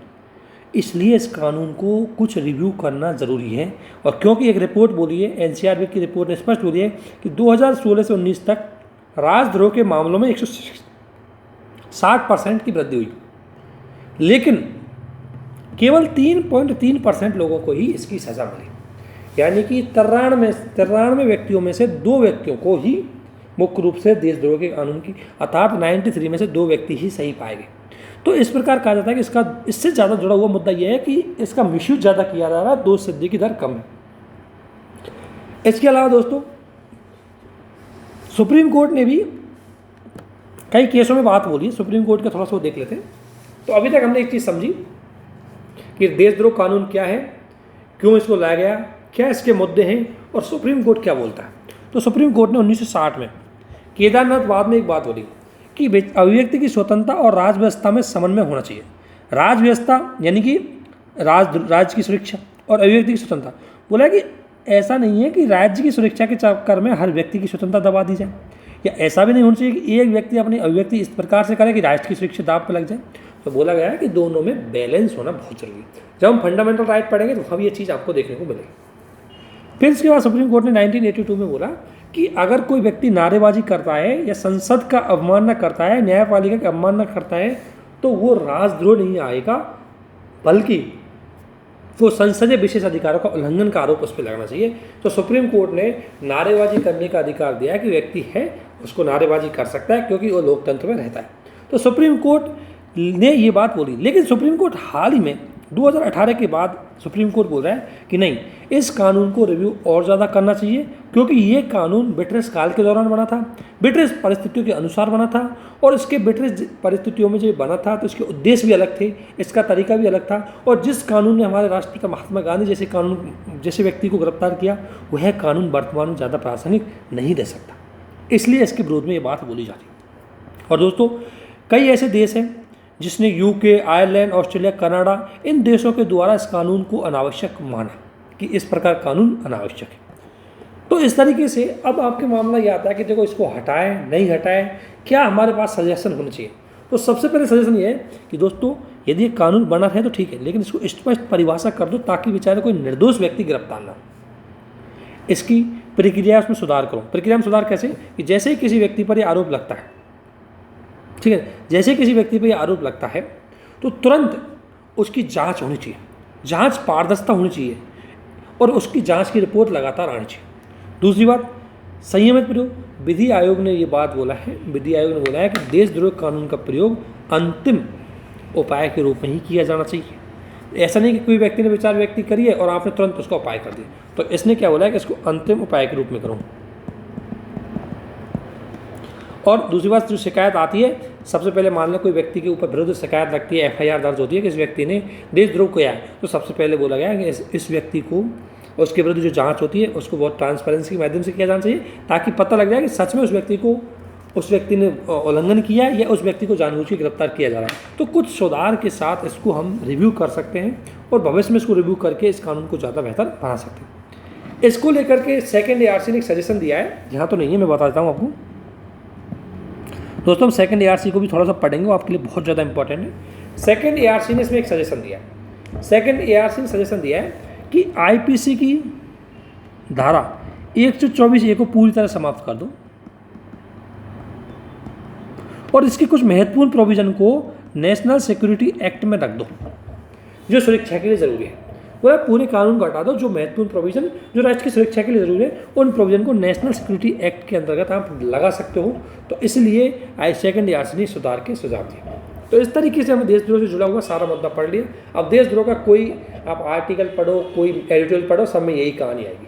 A: इसलिए इस कानून को कुछ रिव्यू करना ज़रूरी है। और क्योंकि एक रिपोर्ट बोली है, एनसीआरबी की रिपोर्ट ने स्पष्ट बोली है कि 2016 से 19 तक राजद्रोह के मामलों में 160% की वृद्धि हुई, लेकिन केवल 3.3% लोगों को ही इसकी सज़ा मिली। यानी कि 93 व्यक्तियों में से 2 व्यक्तियों को ही मुख्य रूप से देशद्रोह के कानून की, अर्थात 93 में से 2 व्यक्ति ही सही पाए गए। तो इस प्रकार कहा जाता है कि इसका इससे ज़्यादा जुड़ा हुआ मुद्दा यह है कि इसका मिसयूज ज़्यादा किया जा रहा है, दोष सिद्धि की दर कम है। इसके अलावा दोस्तों सुप्रीम कोर्ट ने भी कई केसों में बात बोली है। सुप्रीम कोर्ट का थोड़ा सा वो देख लेते हैं। तो अभी तक हमने एक चीज़ समझी कि देशद्रोह कानून क्या है, क्यों इसको लाया गया, क्या इसके मुद्दे हैं और सुप्रीम कोर्ट क्या बोलता है। तो सुप्रीम कोर्ट ने 1960 में केदारनाथ वाद में एक बात बोली कि अभिव्यक्ति की स्वतंत्रता और राज व्यवस्था में समन्वय होना चाहिए। राज व्यवस्था यानी कि राज्य की सुरक्षा और अभिव्यक्ति की स्वतंत्रता। बोला कि ऐसा नहीं है कि राज्य की सुरक्षा के चक्कर में हर व्यक्ति की स्वतंत्रता दबा दी जाए, या ऐसा भी नहीं होना चाहिए कि एक व्यक्ति अपनी अभिव्यक्ति इस प्रकार से करे कि राष्ट्र की सुरक्षा दांव पर लग जाए। तो बोला गया है कि दोनों में बैलेंस होना बहुत जरूरी है। जब हम फंडामेंटल राइट पढ़ेंगे तो हम ये चीज़ आपको देखने को मिलेगी। फिर इसके बाद सुप्रीम कोर्ट ने 1982 में बोला कि अगर कोई व्यक्ति नारेबाजी करता है या संसद का अवमानना करता है, न्यायपालिका की अवमानना करता है, तो वो राजद्रोह नहीं आएगा, बल्कि वो संसदीय विशेष अधिकारों का उल्लंघन का आरोप उस पर लगना चाहिए। तो सुप्रीम कोर्ट ने नारेबाजी करने का अधिकार दिया कि व्यक्ति है उसको नारेबाजी कर सकता है, क्योंकि वो लोकतंत्र में रहता है। तो सुप्रीम कोर्ट ने ये बात बोली। लेकिन सुप्रीम कोर्ट हाल ही में 2018 के बाद सुप्रीम कोर्ट बोल रहा है कि नहीं, इस कानून को रिव्यू और ज़्यादा करना चाहिए, क्योंकि ये कानून ब्रिटिश काल के दौरान बना था, ब्रिटिश परिस्थितियों के अनुसार बना था, और इसके ब्रिटिश परिस्थितियों में जो बना था तो इसके उद्देश्य भी अलग थे, इसका तरीका भी अलग था। और जिस कानून ने हमारे राष्ट्रपिता महात्मा गांधी जैसे व्यक्ति को गिरफ्तार किया, वह कानून वर्तमान में ज़्यादा प्रासंगिक नहीं दे सकता, इसलिए इसके विरोध में ये बात बोली जा रही है। और दोस्तों कई ऐसे देश हैं जिसने यूके, आयरलैंड, ऑस्ट्रेलिया, कनाडा, इन देशों के द्वारा इस कानून को अनावश्यक माना कि इस प्रकार कानून अनावश्यक है। तो इस तरीके से अब आपके मामला ये आता है कि देखो इसको हटाएं नहीं हटाएं, क्या हमारे पास सजेशन होने चाहिए। तो सबसे पहले सजेशन ये है कि दोस्तों यदि कानून बना है तो ठीक है, लेकिन इसको स्पष्ट परिभाषा कर दो ताकि बेचारे कोई निर्दोष व्यक्ति गिरफ्तार ना हो। इसकी प्रक्रिया उसमें सुधार करो। प्रक्रिया में सुधार कैसे कि जैसे ही किसी व्यक्ति पर यह आरोप लगता है, ठीक है, जैसे किसी व्यक्ति पर यह आरोप लगता है तो तुरंत उसकी जांच होनी चाहिए, जांच पारदर्शिता होनी चाहिए और उसकी जांच की रिपोर्ट लगातार आनी चाहिए। दूसरी बात, संयमित प्रयोग। विधि आयोग ने ये बात बोला है, विधि आयोग ने बोला है कि देशद्रोह कानून का प्रयोग अंतिम उपाय के रूप में ही किया जाना चाहिए। ऐसा नहीं कि कोई व्यक्ति ने विचार व्यक्ति करी है और आपने तुरंत उसका उपाय कर दिया। तो इसने क्या बोला है कि इसको अंतिम उपाय के रूप में करो। और दूसरी बात, जो शिकायत आती है, सबसे पहले मान लो कोई व्यक्ति के ऊपर विरुद्ध शिकायत लगती है, FIR दर्ज होती है कि इस व्यक्ति ने देशद्रोह किया है, तो सबसे पहले बोला गया है कि इस व्यक्ति को, उसके विरुद्ध जो जांच होती है उसको बहुत ट्रांसपेरेंसी के माध्यम से किया जाना चाहिए, ताकि पता लग जाए कि सच में उस व्यक्ति ने उल्लंघन किया है या उस व्यक्ति को जानबूझ के गिरफ्तार किया जा रहा है। तो कुछ सुधार के साथ इसको हम रिव्यू कर सकते हैं और भविष्य में इसको रिव्यू करके इस कानून को ज़्यादा बेहतर बना सकते हैं। इसको लेकर के सेकेंड ARC ने एक सजेशन दिया है, यहाँ तो नहीं है, मैं बता देता हूँ आपको। दोस्तों हम सेकेंड ARC को भी थोड़ा सा पढ़ेंगे, वो आपके लिए बहुत ज़्यादा इंपॉर्टेंट है। सेकेंड ARC ने इसमें एक सजेशन दिया है। सेकेंड ARC ने सजेशन दिया है कि IPC की धारा 124A को पूरी तरह समाप्त कर दो और इसकी कुछ महत्वपूर्ण प्रोविजन को नेशनल सिक्योरिटी एक्ट में रख दो जो सुरक्षा के लिए ज़रूरी है। पूरे कानून को हटा दो, जो महत्वपूर्ण प्रोविजन जो राष्ट्र की सुरक्षा के लिए ज़रूरी है उन प्रोविजन को नेशनल सिक्योरिटी एक्ट के अंतर्गत आप लगा सकते हो। तो इसलिए आई सेकंड यार्स ने सुधार के सुझाव दिए। तो इस तरीके से हमें देशद्रोह से जुड़ा हुआ सारा मुद्दा पढ़ लिया। अब देशद्रोह का कोई आप आर्टिकल पढ़ो, कोई एडिटोरियल पढ़ो, सब में यही कहानी आएगी,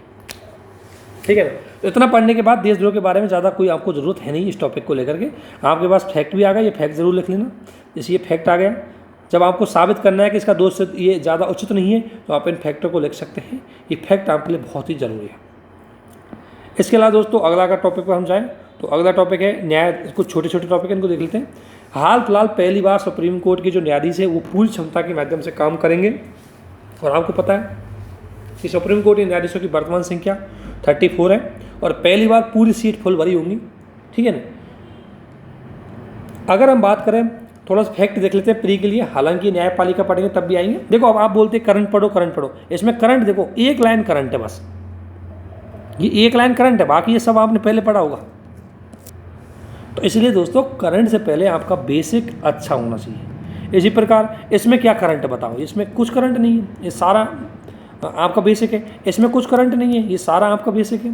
A: ठीक है ना। तो इतना पढ़ने के बाद देशद्रोह के बारे में ज़्यादा कोई आपको ज़रूरत है नहीं इस टॉपिक को लेकर के। आपके पास फैक्ट भी आ गया, ये फैक्ट ज़रूर लिख लेना। जैसे ये फैक्ट आ गया, जब आपको साबित करना है कि इसका दोष ये ज़्यादा उचित नहीं है तो आप इन फैक्टों को लिख सकते हैं। ये फैक्ट आपके लिए बहुत ही ज़रूरी है। इसके अलावा दोस्तों अगला का टॉपिक पर हम जाएँ तो अगला टॉपिक है न्याय। कुछ छोटे छोटे टॉपिक इनको देख लेते हैं। हाल फिलहाल पहली बार सुप्रीम कोर्ट के जो न्यायाधीश है वो पूरी क्षमता के माध्यम से काम करेंगे। और आपको पता है कि सुप्रीम कोर्ट के न्यायाधीशों की वर्तमान संख्या 34 है और पहली बार पूरी सीट फुल भरी होंगी, ठीक है ना। अगर हम बात करें थोड़ा सा फैक्ट देख लेते हैं प्री के लिए, हालांकि न्यायपालिका पढ़ेंगे तब भी आएंगे। देखो अब आप बोलते हैं करंट पढ़ो, इसमें करंट देखो एक लाइन करंट है, बस ये एक लाइन करंट है, बाकी ये सब आपने पहले पढ़ा होगा। तो इसलिए दोस्तों करंट से पहले आपका बेसिक अच्छा होना चाहिए। इसी प्रकार इसमें क्या करंट है बताओ, इसमें कुछ करंट नहीं है, ये सारा आपका बेसिक है। इसमें कुछ करंट नहीं है, ये सारा आपका बेसिक है।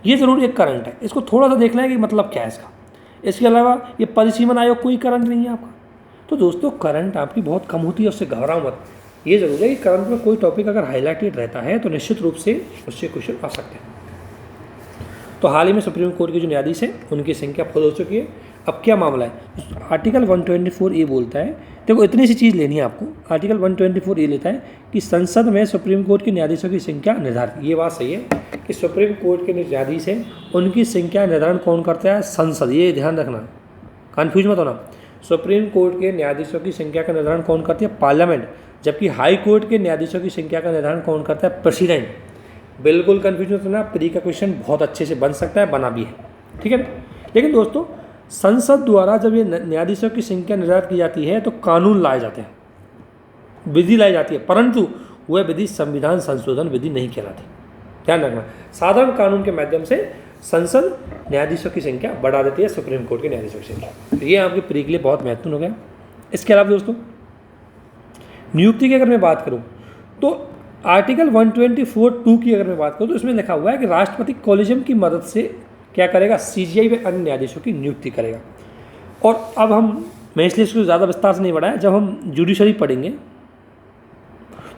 A: ये जरूर एक करंट है, इसको थोड़ा सा देख लें कि मतलब क्या है इसका। इसके अलावा ये परिसीमन आयोग कोई करंट नहीं है आपका। तो दोस्तों करंट आपकी बहुत कम होती है, उससे घबराओ मत। ये जरूर है कि करंट में कोई टॉपिक अगर हाईलाइटेड रहता है तो निश्चित रूप से उससे क्वेश्चन आ सकते हैं। तो हाल ही में सुप्रीम कोर्ट के जो न्यायाधीश हैं उनकी संख्या फुल हो चुकी है। अब क्या मामला है, आर्टिकल 124A बोलता है, देखो इतनी सी चीज़ लेनी है आपको। आर्टिकल 124A लेता है कि संसद में सुप्रीम कोर्ट के न्यायाधीशों की संख्या निर्धारित। ये बात सही है कि सुप्रीम कोर्ट के न्यायाधीश हैं उनकी संख्या निर्धारण कौन करता है, संसद। ये ध्यान रखना, कन्फ्यूज मत होना। सुप्रीम कोर्ट के न्यायाधीशों की संख्या का निर्धारण कौन करती है, पार्लियामेंट। जबकि हाई कोर्ट के न्यायाधीशों की संख्या का निर्धारण कौन करता है, प्रेसिडेंट। बिल्कुल कन्फ्यूज मत होना, प्री का क्वेश्चन बहुत अच्छे से बन सकता है, बना भी है, ठीक है। लेकिन दोस्तों संसद द्वारा जब ये न्यायाधीशों की संख्या निर्धारित की जाती है तो कानून लाए जाते हैं, विधि लाई जाती है, परंतु वह विधि संविधान संशोधन विधि नहीं कहलाती। ध्यान रखना, साधारण कानून के माध्यम से संसद न्यायाधीशों की संख्या बढ़ा देती है, सुप्रीम कोर्ट के न्यायाधीशों की संख्या। ये आपके प्री के लिए बहुत महत्वपूर्ण हो गया। इसके अलावा दोस्तों नियुक्ति की अगर मैं बात करूँ तो आर्टिकल 124(2) की अगर मैं बात करूँ तो इसमें लिखा हुआ है कि राष्ट्रपति कॉलेजियम की मदद से क्या करेगा, CGI व अन्य न्यायाधीशों की नियुक्ति करेगा। और अब मैं इसलिए इसको ज़्यादा विस्तार से नहीं बढ़ाया, जब हम जुडिशरी पढ़ेंगे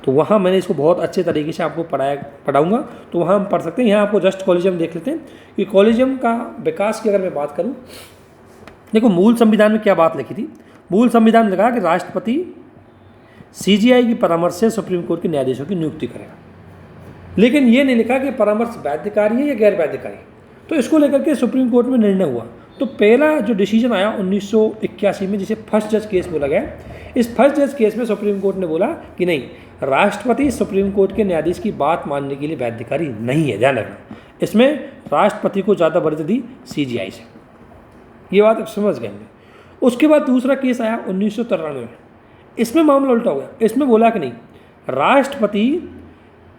A: तो वहाँ मैंने इसको बहुत अच्छे तरीके से आपको पढ़ाऊँगा, तो वहाँ हम पढ़ सकते हैं। यहाँ आपको जस्ट कॉलेजियम देख लेते हैं कि कॉलेजियम का विकास की अगर मैं बात करूँ, देखो मूल संविधान में क्या बात लिखी थी। मूल संविधान में लिखा कि राष्ट्रपति CGI की परामर्श से सुप्रीम कोर्ट के न्यायाधीशों की नियुक्ति करेगा, लेकिन ये नहीं लिखा कि परामर्श वैधकारी है या गैर वैधकारी। तो इसको लेकर के सुप्रीम कोर्ट में निर्णय हुआ। तो पहला जो डिसीजन आया 1981 में, जिसे फर्स्ट जज केस बोला गया, इस फर्स्ट जज केस में सुप्रीम कोर्ट ने बोला कि नहीं, राष्ट्रपति सुप्रीम कोर्ट के न्यायाधीश की बात मानने के लिए वैधकारी नहीं है। ध्यान रखना, इसमें राष्ट्रपति को ज़्यादा बढ़ती थी CGI से, ये बात आप समझ गए। उसके बाद दूसरा केस आया 1993 में, इसमें मामला उल्टा हो गया। इसमें बोला कि नहीं, राष्ट्रपति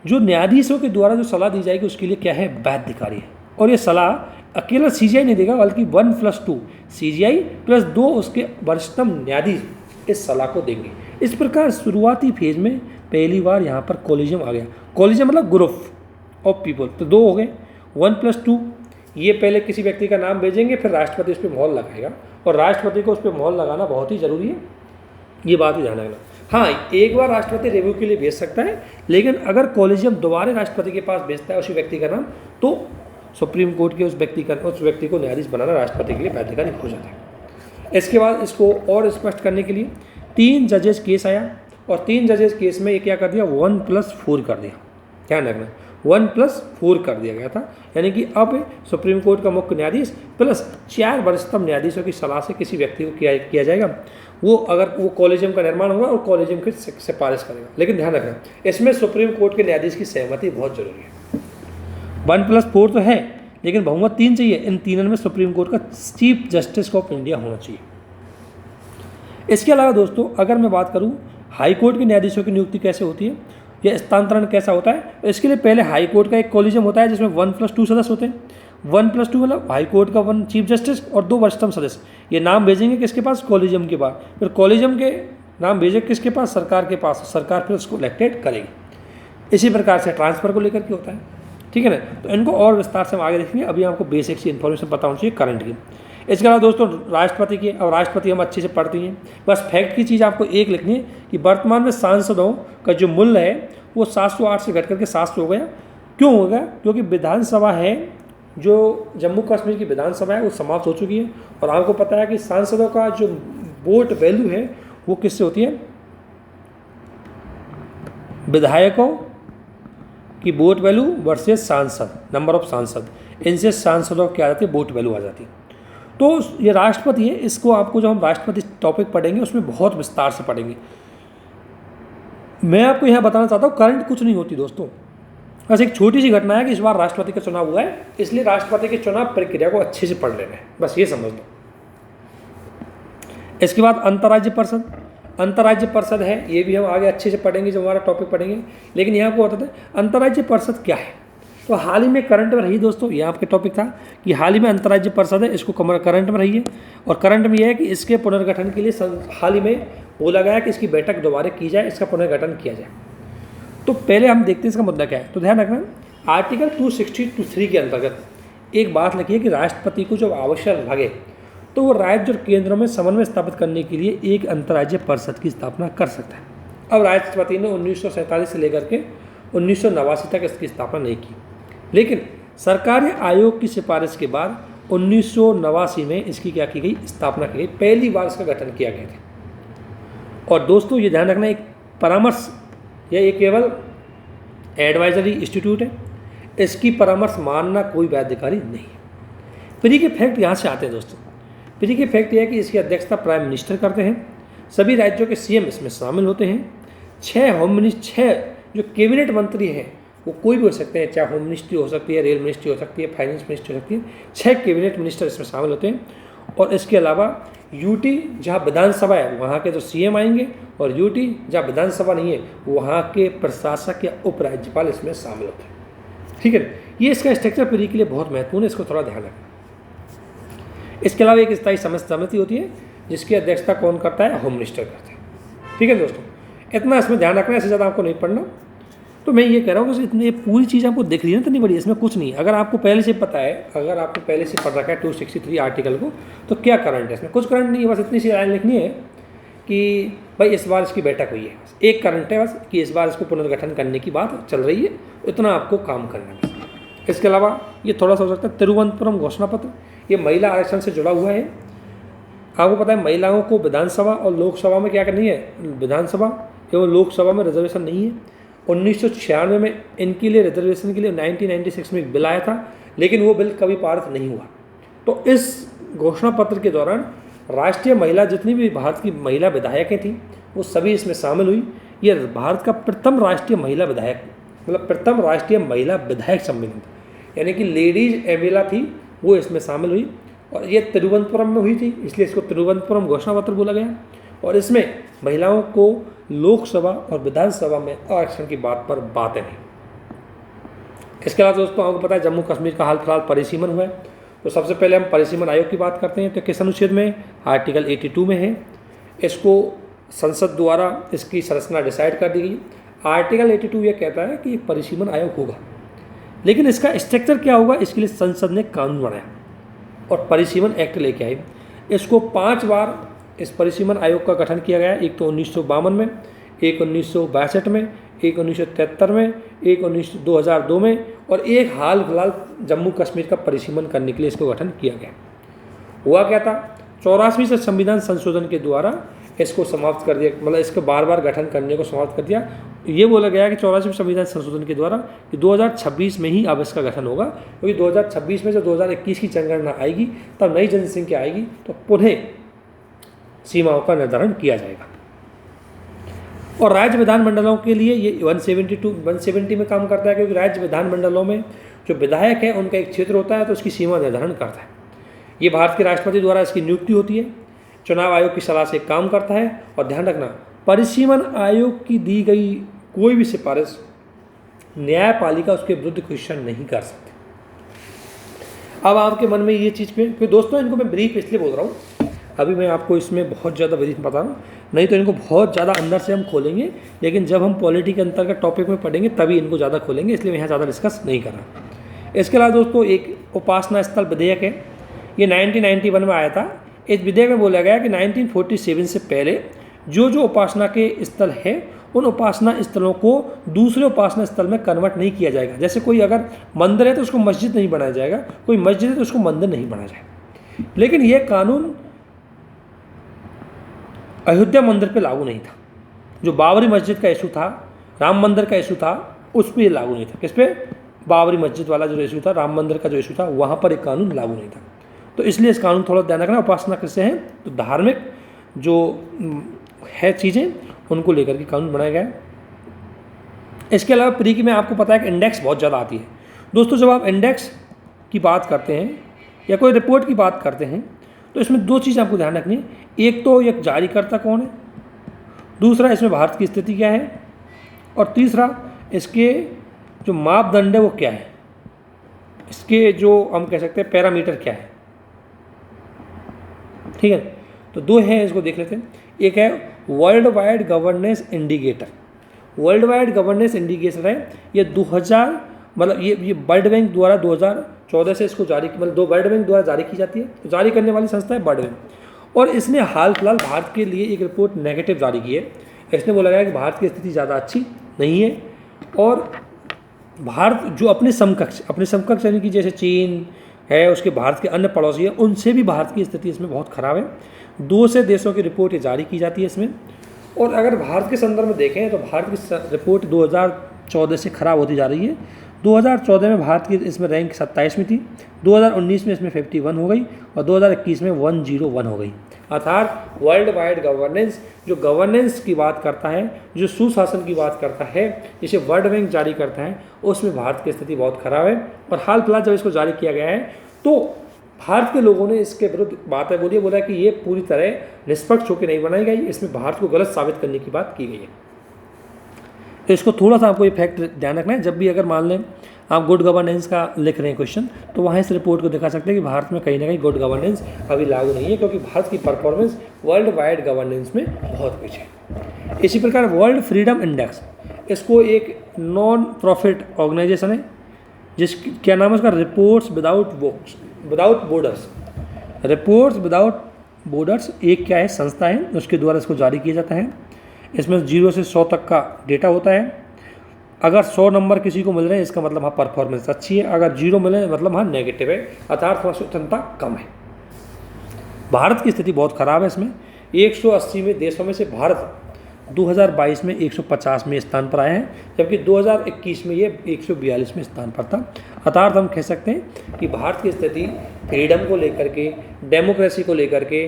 A: जो न्यायाधीशों के द्वारा जो सलाह दी जाएगी उसके लिए क्या है, वैधकारी है। और ये सलाह अकेला CGI नहीं देगा, बल्कि 1+2 CGI + 2 उसके वरिष्ठतम न्यायाधीश इस सलाह को देंगे। इस प्रकार शुरुआती फेज में पहली बार यहाँ पर कॉलेजियम आ गया। कॉलेजियम मतलब ग्रुप ऑफ पीपल, तो 2 हो गए। 1+2 ये पहले किसी व्यक्ति का नाम भेजेंगे, फिर राष्ट्रपति उस पर मोहर लगाएगा, और राष्ट्रपति को उस पर मोहर लगाना बहुत ही जरूरी है, ये बात ही ध्यान रखना। हाँ, एक बार राष्ट्रपति रिव्यू के लिए भेज सकता है, लेकिन अगर कॉलेजियम दोबारा राष्ट्रपति के पास भेजता है उसी व्यक्ति का नाम, तो सुप्रीम कोर्ट के उस व्यक्ति को न्यायाधीश बनाना राष्ट्रपति के लिए वैधकारी हो जाता है। इसके बाद इसको और स्पष्ट करने के लिए 3 जजेस केस आया, और 3 जजेस केस में ये क्या कर दिया, 1+4 कर दिया। ध्यान रखना, 1+4 कर दिया गया था, यानी कि अब सुप्रीम कोर्ट का मुख्य न्यायाधीश प्लस 4 वरिष्ठतम न्यायाधीशों की सलाह से किसी व्यक्ति को किया जाएगा। वो अगर वो कॉलेजियम का निर्माण होगा और कॉलेजियम की सिफारिश करेगा। लेकिन ध्यान रखना, इसमें सुप्रीम कोर्ट के न्यायाधीश की सहमति बहुत जरूरी है। 1+4 तो है, लेकिन बहुमत 3 चाहिए। इन तीनों में सुप्रीम कोर्ट का चीफ जस्टिस ऑफ इंडिया होना चाहिए। इसके अलावा दोस्तों अगर मैं बात करूं हाई कोर्ट के न्यायाधीशों की नियुक्ति कैसे होती है, यह स्थानांतरण कैसा होता है? तो इसके लिए पहले हाई कोर्ट का एक कॉलेजियम होता है जिसमें 1+2 सदस्य होते हैं। 1+2 मतलब हाई कोर्ट का 1 चीफ जस्टिस और 2 वरिष्ठतम सदस्य। ये नाम भेजेंगे किसके पास? कॉलेजियम के पास। फिर कॉलेजियम के नाम भेजे किसके पास? सरकार के पास। सरकार फिर उसको इलेक्टेड करेगी। इसी प्रकार से ट्रांसफर को लेकर के होता है, ठीक है ना। तो इनको और विस्तार से हम आगे देखेंगे। अभी आपको बेसिक सी इन्फॉर्मेशन पता होनी चाहिए करंट की। इसके अलावा दोस्तों राष्ट्रपति की, और राष्ट्रपति हम अच्छे से पढ़ते हैं। बस फैक्ट की चीज़ आपको एक लिखनी है कि वर्तमान में सांसदों का जो मूल्य है वो 708 से घट करके 700 हो गया। क्यों हो गया? क्योंकि विधानसभा है, जो जम्मू कश्मीर की विधानसभा है वो समाप्त हो चुकी है। और आपको पता है कि सांसदों का जो वोट वैल्यू है वो किससे होती है? विधायकों की वोट वैल्यू वर्सेस सांसद, नंबर ऑफ सांसद, इनसे सांसदों की आ जाती है वोट वैल्यू आ जाती है। तो ये राष्ट्रपति है, इसको आपको जो हम राष्ट्रपति टॉपिक पढ़ेंगे उसमें बहुत विस्तार से पढ़ेंगे। मैं आपको यहाँ बताना चाहता हूँ करंट कुछ नहीं होती दोस्तों, बस एक छोटी सी घटना है कि इस बार राष्ट्रपति का चुनाव हुआ है, इसलिए राष्ट्रपति के चुनाव प्रक्रिया को अच्छे से पढ़ लेना है, बस ये समझ लो। इसके बाद अंतर्राज्य परिषद, अंतर्राज्य परिषद है, ये भी हम आगे अच्छे से पढ़ेंगे जब हमारा टॉपिक पढ़ेंगे। लेकिन यहाँ को बताते हैं अंतर्राज्य परिषद क्या है। तो हाल ही में करंट में रही दोस्तों, ये आपके टॉपिक था कि हाल ही में अंतर्राज्य परिषद है, इसको करंट में रही है। और करंट में यह है कि इसके पुनर्गठन के लिए हाल ही में बोला गया कि इसकी बैठक दोबारा की जाए, इसका पुनर्गठन किया जाए। तो पहले हम देखते हैं इसका मुद्दा क्या है। तो ध्यान रखना, आर्टिकल 263 के अंतर्गत एक बात लिखी है कि राष्ट्रपति को जब आवश्यक लगे तो वो राज्य और केंद्रों में समन्वय स्थापित करने के लिए एक अंतर्राज्य परिषद की स्थापना कर सकता है। अब राष्ट्रपति ने 1947 से लेकर के 1989 तक इसकी स्थापना नहीं की, लेकिन सरकारी आयोग की सिफारिश के बाद 1989 में इसकी क्या की गई? स्थापना की गई। पहली बार इसका गठन किया गया था। और दोस्तों ये ध्यान रखना, एक परामर्श या ये केवल एडवाइजरी इंस्टीट्यूट है, इसकी परामर्श मानना कोई बाध्यकारी नहीं है। फिर के फैक्ट यहाँ से आते हैं दोस्तों। फिर के फैक्ट यह है कि इसकी अध्यक्षता प्राइम मिनिस्टर करते हैं, सभी राज्यों के सीएम इसमें शामिल होते हैं, 6 होम मिनिस्टर, 6 जो कैबिनेट मंत्री हैं वो कोई भी हो सकते हैं, चाहे होम मिनिस्ट्री हो सकती है, रेल मिनिस्ट्री हो सकती है, फाइनेंस मिनिस्ट्री हो सकती है, 6 कैबिनेट मिनिस्टर इसमें शामिल होते हैं। और इसके अलावा यूटी जहाँ विधानसभा है वहाँ के जो सीएम आएंगे, और यूटी जहाँ विधानसभा नहीं है वहाँ के प्रशासक या उपराज्यपाल इसमें शामिल होते हैं, ठीक है। ये इसका स्ट्रक्चर पीढ़ी के लिए बहुत महत्वपूर्ण है, इसको थोड़ा ध्यान रखना। इसके अलावा एक स्थायी समिति होती है जिसकी अध्यक्षता कौन करता है? होम मिनिस्टर करते हैं, ठीक है दोस्तों। इतना इसमें ध्यान रखना है, इससे ज़्यादा आपको नहीं पढ़ना। तो मैं ये कह रहा हूँ कि इतनी पूरी चीज़ आपको दिख रही है ना, तो नहीं बड़ी, इसमें कुछ नहीं है। अगर आपको पहले से पता है, अगर आपको पहले से पढ़ रखा है 263 आर्टिकल को, तो क्या करंट है इसमें? कुछ करंट नहीं है, बस इतनी सी लाइन लिखनी है कि भाई इस बार इसकी बैठक हुई है, एक करंट है बस कि इस बार इसको पुनर्गठन करने की बात चल रही है, इतना आपको काम करना है। इसके अलावा ये थोड़ा सा हो सकता है तिरुवनंतपुरम घोषणा पत्र, ये महिला आरक्षण से जुड़ा हुआ है। आपको पता है महिलाओं को विधानसभा और लोकसभा में क्या करनी है? विधानसभा एवं लोकसभा में रिजर्वेशन नहीं है। 1996 में इनके लिए रिजर्वेशन के लिए 1996 में एक बिल आया था, लेकिन वो बिल कभी पारित नहीं हुआ। तो इस घोषणा पत्र के दौरान राष्ट्रीय महिला, जितनी भी भारत की महिला विधायकें थीं वो सभी इसमें शामिल हुई। ये भारत का प्रथम राष्ट्रीय महिला विधायक, मतलब प्रथम राष्ट्रीय महिला विधायक सम्मेलन था, यानी कि लेडीज एमएलए थी वो इसमें शामिल हुई। और ये तिरुवनंतपुरम में हुई थी, इसलिए इसको तिरुवनंतपुरम घोषणा पत्र बोला गया। और इसमें महिलाओं को लोकसभा और विधानसभा में आरक्षण की बात पर बात है नहीं। इसके अलावा दोस्तों आपको पता है जम्मू कश्मीर का हाल फिलहाल परिसीमन हुआ है। तो सबसे पहले हम परिसीमन आयोग की बात करते हैं। तो किस अनुच्छेद में? आर्टिकल 82 में है। इसको संसद द्वारा इसकी संरचना डिसाइड कर दी गई। आर्टिकल 82 ये कहता है कि एक परिसीमन आयोग होगा, लेकिन इसका स्ट्रक्चर क्या होगा इसके लिए संसद ने कानून बनाया और परिसीमन एक्ट लेके आई। इसको 5 बार इस परिसीमन आयोग का गठन किया गया। एक तो 1952 में, एक 1962 में, एक 1973 में, एक 2002 में, और एक हाल फिलहाल जम्मू कश्मीर का परिसीमन करने के लिए इसको गठन किया गया। हुआ क्या था? 84वें से संविधान संशोधन के द्वारा इसको समाप्त कर दिया, मतलब इसको बार बार गठन करने को समाप्त कर दिया। ये बोला गया कि 84वें संविधान संशोधन के द्वारा कि 2026 में ही अब इसका गठन होगा, क्योंकि 2026 में जब 2021 की जनगणना आएगी तब नई जनसंख्या आएगी, तो पुनः सीमाओं का निर्धारण किया जाएगा। और राज्य विधानमंडलों के लिए ये 170 में काम करता है, क्योंकि राज्य विधानमंडलों में जो विधायक है उनका एक क्षेत्र होता है, तो उसकी सीमा निर्धारण करता है। ये भारत के राष्ट्रपति द्वारा इसकी नियुक्ति होती है, चुनाव आयोग की सलाह से काम करता है। और ध्यान रखना, परिसीमन आयोग की दी गई कोई भी सिफारिश न्यायपालिका उसके विरुद्ध क्वेश्चन नहीं कर सकती। अब आपके मन में ये चीज़ क्योंकि दोस्तों इनको मैं ब्रीफ इसलिए बोल रहा हूँ, अभी मैं आपको इसमें बहुत ज़्यादा ब्रीफ बता रहा हूँ, नहीं तो इनको बहुत ज़्यादा अंदर से हम खोलेंगे, लेकिन जब हम पॉलिटी के अंतर्गत टॉपिक में पढ़ेंगे तभी इनको ज़्यादा खोलेंगे, इसलिए मैं यहाँ ज़्यादा डिस्कस नहीं कर रहा। इसके अलावा दोस्तों एक उपासना स्थल विधेयक है, ये 1991 में आया था। इस विधेयक में बोला गया कि 1947 से पहले जो उपासना के स्थल है उन उपासना स्थलों को दूसरे उपासना स्थल में कन्वर्ट नहीं किया जाएगा। जैसे कोई अगर मंदिर है तो उसको मस्जिद नहीं बनाया जाएगा, कोई मस्जिद है तो उसको मंदिर नहीं बनाया जाएगा। लेकिन यह कानून अयोध्या मंदिर पे लागू नहीं था। जो बाबरी मस्जिद का इशू था, राम मंदिर का इशू था, उस पर लागू नहीं था। किस पे? बाबरी मस्जिद वाला जो इशू था, राम मंदिर का जो इशू था, वहाँ पर एक कानून लागू नहीं था। तो इसलिए इस कानून थोड़ा ध्यान रखना। उपासना किससे है? तो धार्मिक जो है चीज़ें उनको लेकर के कानून बनाया गया है। इसके अलावा प्री की में आपको पता है कि इंडेक्स बहुत ज़्यादा आती है दोस्तों। जब आप इंडेक्स की बात करते हैं या कोई रिपोर्ट की बात करते हैं तो इसमें दो चीज़ आपको ध्यान रखनी है। एक तो एक जारीकर्ता कौन है, दूसरा इसमें भारत की स्थिति क्या है, और तीसरा इसके जो मापदंड है वो क्या है, इसके जो हम कह सकते हैं पैरामीटर क्या है। ठीक है, तो दो हैं, इसको देख लेते हैं। एक है world wide governance indicator. World wide governance indicator है ये 2000 मतलब ये वर्ल्ड बैंक द्वारा 2014 से इसको जारी मतलब वर्ल्ड बैंक द्वारा जारी की जाती है। तो जारी करने वाली संस्था है वर्ल्ड बैंक, और इसने हाल फिलहाल भारत के लिए एक रिपोर्ट नेगेटिव जारी की है। इसने बोला गया कि भारत की स्थिति ज़्यादा अच्छी नहीं है, और भारत जो अपने समकक्ष यानी कि जैसे चीन है, उसके भारत के अन्य पड़ोसी है, उनसे भी भारत की स्थिति इसमें बहुत ख़राब है। 2 से देशों की रिपोर्ट जारी की जाती है इसमें। और अगर भारत के संदर्भ में देखें तो भारत की रिपोर्ट 2014 से ख़राब होती जा रही है। 2014 में भारत की इसमें रैंक 27वीं थी, 2019 में इसमें 51 हो गई, और 2021 में 101 हो गई। अर्थात वर्ल्ड वाइड गवर्नेंस जो गवर्नेंस की बात करता है, जो सुशासन की बात करता है, जिसे वर्ल्ड बैंक जारी करता है, उसमें भारत की स्थिति बहुत ख़राब है। और हाल फिलहाल जब इसको जारी किया गया है तो भारत के लोगों ने इसके विरुद्ध बातें बोला कि ये पूरी तरह निष्पक्ष होकर नहीं बनाई गई, इसमें भारत को गलत साबित करने की बात की गई है। तो इसको थोड़ा सा आपको ये फैक्ट ध्यान रखना है। जब भी अगर मान लें आप गुड गवर्नेंस का लिख रहे हैं क्वेश्चन, तो वहाँ इस रिपोर्ट को दिखा सकते हैं कि भारत में कहीं ना कहीं गुड गवर्नेंस अभी लागू नहीं है, क्योंकि भारत की परफॉर्मेंस वर्ल्ड वाइड गवर्नेंस में बहुत पीछे है। इसी प्रकार वर्ल्ड फ्रीडम इंडेक्स, इसको एक नॉन प्रॉफिट ऑर्गेनाइजेशन है जिस क्या नाम है उसका, reports without borders. Reports without borders एक क्या है, संस्था है, उसके द्वारा इसको जारी किया जाता है। इसमें 0 से 100 तक का डेटा होता है। अगर 100 नंबर किसी को मिल रहे हैं इसका मतलब हाँ परफॉर्मेंस अच्छी है, अगर 0 मिले मतलब हाँ नेगेटिव है, अर्थात थोड़ा स्वतंत्रता कम है। भारत की स्थिति बहुत ख़राब है। इसमें 180 में देशों में से भारत 2022 में 150वें स्थान पर आए हैं, जबकि 2021 में ये 142वें स्थान पर था। अर्थात हम कह सकते हैं कि भारत की स्थिति फ्रीडम को लेकर के, डेमोक्रेसी को लेकर के,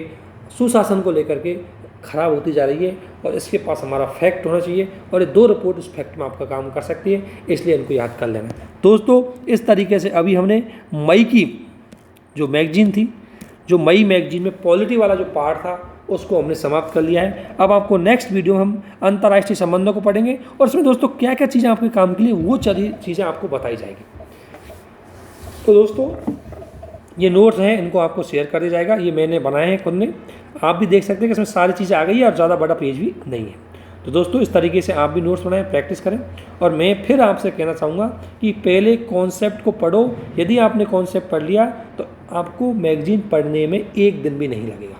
A: सुशासन को लेकर के ख़राब होती जा रही है, और इसके पास हमारा फैक्ट होना चाहिए, और ये 2 रिपोर्ट उस फैक्ट में आपका काम कर सकती है, इसलिए इनको याद कर लेना। दोस्तों इस तरीके से अभी हमने मई की जो मैगजीन थी, जो मई मैगजीन में पॉलिटी वाला जो पार्ट था उसको हमने समाप्त कर लिया है। अब आपको नेक्स्ट वीडियो में हम अंतर्राष्ट्रीय संबंधों को पढ़ेंगे, और इसमें दोस्तों क्या क्या चीज़ें आपके काम के लिए वो चीज़ें आपको बताई जाएगी। तो दोस्तों ये नोट्स हैं, इनको आपको शेयर कर दिया जाएगा। ये मैंने बनाए हैं खुद ने, आप भी देख सकते हैं कि इसमें सारी चीज़ें आ गई है और ज़्यादा बड़ा पेज भी नहीं है। तो दोस्तों इस तरीके से आप भी नोट्स बनाएं, प्रैक्टिस करें। और मैं फिर आपसे कहना चाहूँगा कि पहले कॉन्सेप्ट को पढ़ो। यदि आपने कॉन्सेप्ट पढ़ लिया तो आपको मैगजीन पढ़ने में 1 दिन भी नहीं लगेगा,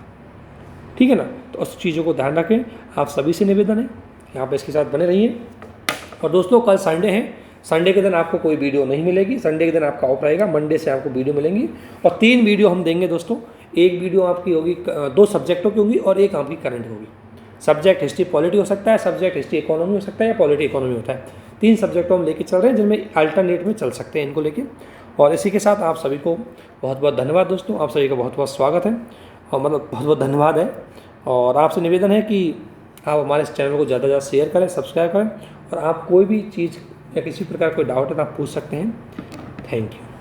A: ठीक है ना। तो उस चीज़ों को ध्यान रखें। आप सभी से निवेदन है कि आप इसके साथ बने रहिए। और दोस्तों कल संडे है, संडे के दिन आपको कोई वीडियो नहीं मिलेगी, संडे के दिन आपका ऑफ रहेगा, मंडे से आपको वीडियो मिलेंगी। और 3 वीडियो हम देंगे दोस्तों। एक वीडियो आपकी होगी 2 सब्जेक्टों की होगी, और एक आपकी करंट होगी। सब्जेक्ट हिस्ट्री पॉलिटी हो सकता है, सब्जेक्ट हिस्ट्री इकोनॉमी हो सकता है, या पॉलिटी इकोनॉमी होता है। 3 सब्जेक्टों हम लेके चल रहे हैं, जिनमें अल्टरनेट में चल सकते हैं इनको लेके। और इसी के साथ आप सभी को बहुत बहुत धन्यवाद दोस्तों, आप सभी का बहुत बहुत स्वागत है, और मतलब बहुत बहुत धन्यवाद है। और आपसे निवेदन है कि आप हमारे इस चैनल को ज़्यादा से ज़्यादा शेयर करें, सब्सक्राइब करें, और आप कोई भी चीज़ या किसी प्रकार कोई डाउट है तो आप पूछ सकते हैं। Thank you.